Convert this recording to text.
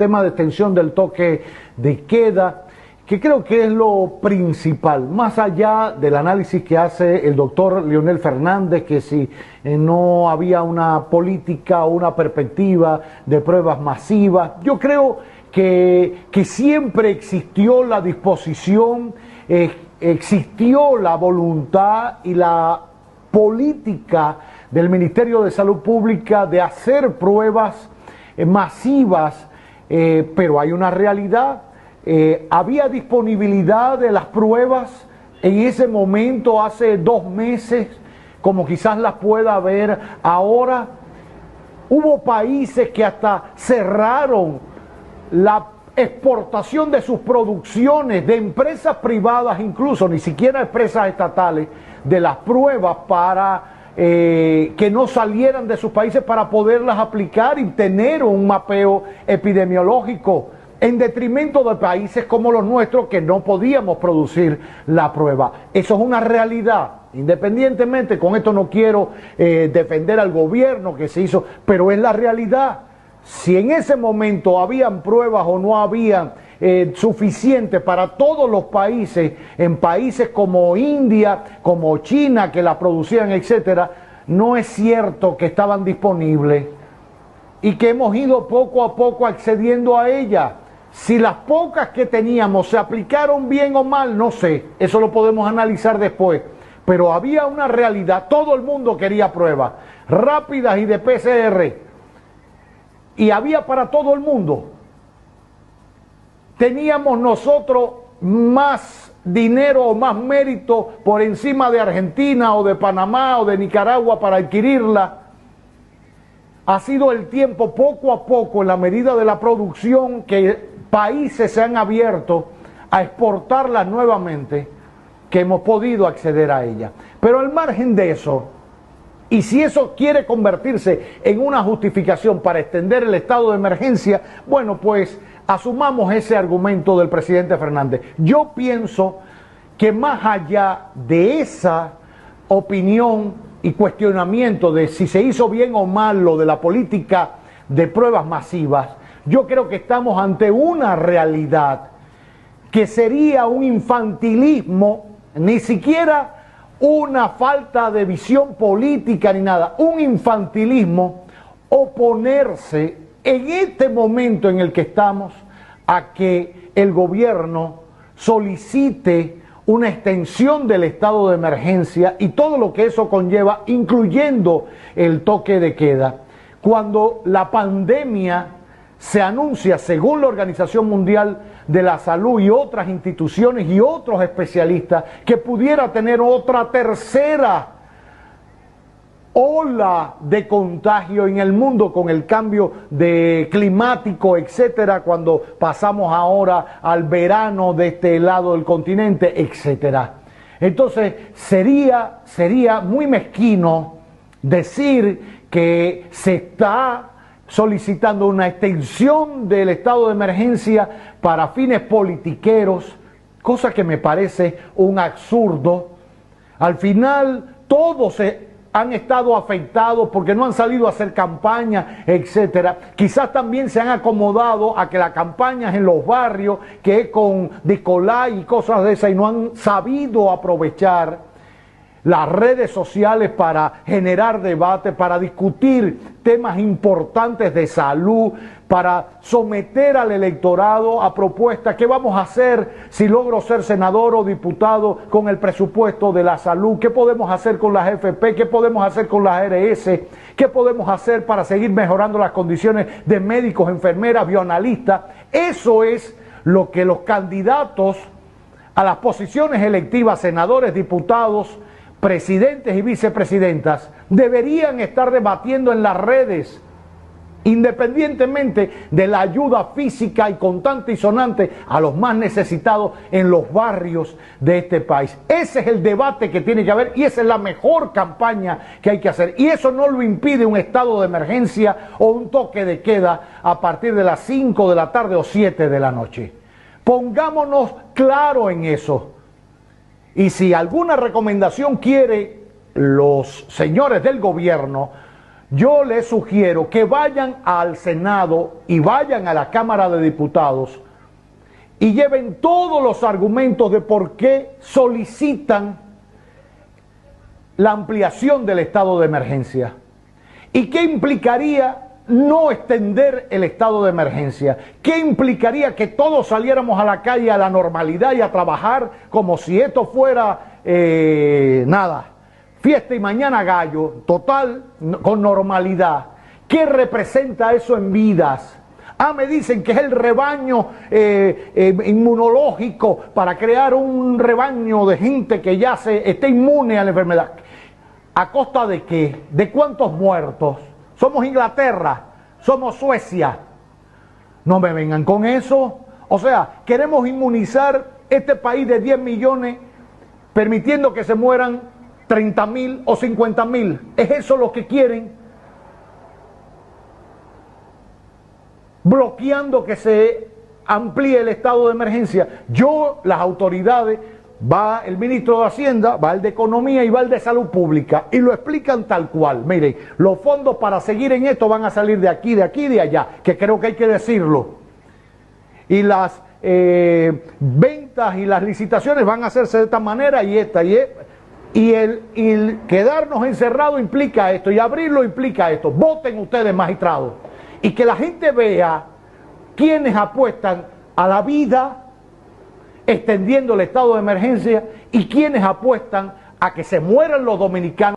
tema de extensión del toque de queda, que creo que es lo principal, más allá del análisis que hace el doctor Leonel Fernández, que si no había una política o una perspectiva de pruebas masivas. Yo creo que siempre existió la disposición, existió la voluntad y la política del Ministerio de Salud Pública de hacer pruebas masivas, pero hay una realidad. Había disponibilidad de las pruebas en ese momento, hace 2 meses, como quizás las pueda haber ahora. Hubo países que hasta cerraron la exportación de sus producciones, de empresas privadas incluso, ni siquiera empresas estatales, de las pruebas para que no salieran de sus países para poderlas aplicar y tener un mapeo epidemiológico, en detrimento de países como los nuestros que no podíamos producir la prueba. Eso es una realidad. Independientemente, con esto no quiero defender al gobierno que se hizo, pero es la realidad. Si en ese momento habían pruebas o no habían suficientes para todos los países, en países como India, como China, que la producían, etcétera, no es cierto que estaban disponibles y que hemos ido poco a poco accediendo a ellas. Si las pocas que teníamos se aplicaron bien o mal, no sé, eso lo podemos analizar después, pero había una realidad, todo el mundo quería pruebas rápidas y de PCR, y había para todo el mundo. Teníamos nosotros más dinero o más mérito por encima de Argentina o de Panamá o de Nicaragua para adquirirla. Ha sido el tiempo, poco a poco, en la medida de la producción, que países se han abierto a exportarlas nuevamente, que hemos podido acceder a ella. Pero al margen de eso, y si eso quiere convertirse en una justificación para extender el estado de emergencia, bueno, pues asumamos ese argumento del presidente Fernández. Yo pienso que más allá de esa opinión y cuestionamiento de si se hizo bien o mal lo de la política de pruebas masivas, yo creo que estamos ante una realidad que sería un infantilismo, ni siquiera una falta de visión política ni nada, un infantilismo, oponerse en este momento en el que estamos a que el gobierno solicite una extensión del estado de emergencia y todo lo que eso conlleva, incluyendo el toque de queda, cuando la pandemia se anuncia, según la Organización Mundial de la Salud y otras instituciones y otros especialistas, que pudiera tener otra tercera ola de contagio en el mundo con el cambio de climático, etcétera, cuando pasamos ahora al verano de este lado del continente, etcétera. Entonces sería muy mezquino decir que se está solicitando una extensión del estado de emergencia para fines politiqueros, cosa que me parece un absurdo. Al final todos han estado afectados porque no han salido a hacer campaña, etcétera. Quizás también se han acomodado a que las campañas en los barrios, que es con Nicolás y cosas de esas, y no han sabido aprovechar las redes sociales para generar debate, para discutir temas importantes de salud, para someter al electorado a propuestas. ¿Qué vamos a hacer si logro ser senador o diputado con el presupuesto de la salud? ¿Qué podemos hacer con las FP? ¿Qué podemos hacer con las ARS? ¿Qué podemos hacer para seguir mejorando las condiciones de médicos, enfermeras, bioanalistas? Eso es lo que los candidatos a las posiciones electivas, senadores, diputados, presidentes y vicepresidentas, deberían estar debatiendo en las redes, independientemente de la ayuda física y constante y sonante a los más necesitados en los barrios de este país. Ese es el debate que tiene que haber y esa es la mejor campaña que hay que hacer. Y eso no lo impide un estado de emergencia o un toque de queda a partir de las 5 de la tarde o 7 de la noche. Pongámonos claro en eso. Y si alguna recomendación quiere los señores del gobierno, yo les sugiero que vayan al Senado y vayan a la Cámara de Diputados y lleven todos los argumentos de por qué solicitan la ampliación del estado de emergencia. ¿Y qué implicaría no extender el estado de emergencia? ¿Qué implicaría que todos saliéramos a la calle a la normalidad y a trabajar como si esto fuera nada? Fiesta y mañana gallo, total, con normalidad. ¿Qué representa eso en vidas? Me dicen que es el rebaño inmunológico para crear un rebaño de gente que ya esté inmune a la enfermedad. ¿A costa de qué? ¿De cuántos muertos? Somos Inglaterra, somos Suecia. No me vengan con eso. O sea, queremos inmunizar este país de 10 millones permitiendo que se mueran 30.000 o 50.000. ¿Es eso lo que quieren? Bloqueando que se amplíe el estado de emergencia. Las autoridades, va el ministro de Hacienda, va el de Economía y va el de Salud Pública y lo explican tal cual. Miren, los fondos para seguir en esto van a salir de aquí, de allá, que creo que hay que decirlo. Y las ventas y las licitaciones van a hacerse de esta manera y esta y el quedarnos encerrados implica esto y abrirlo implica esto. Voten ustedes, magistrados, y que la gente vea quiénes apuestan a la vida extendiendo el estado de emergencia y quienes apuestan a que se mueran los dominicanos.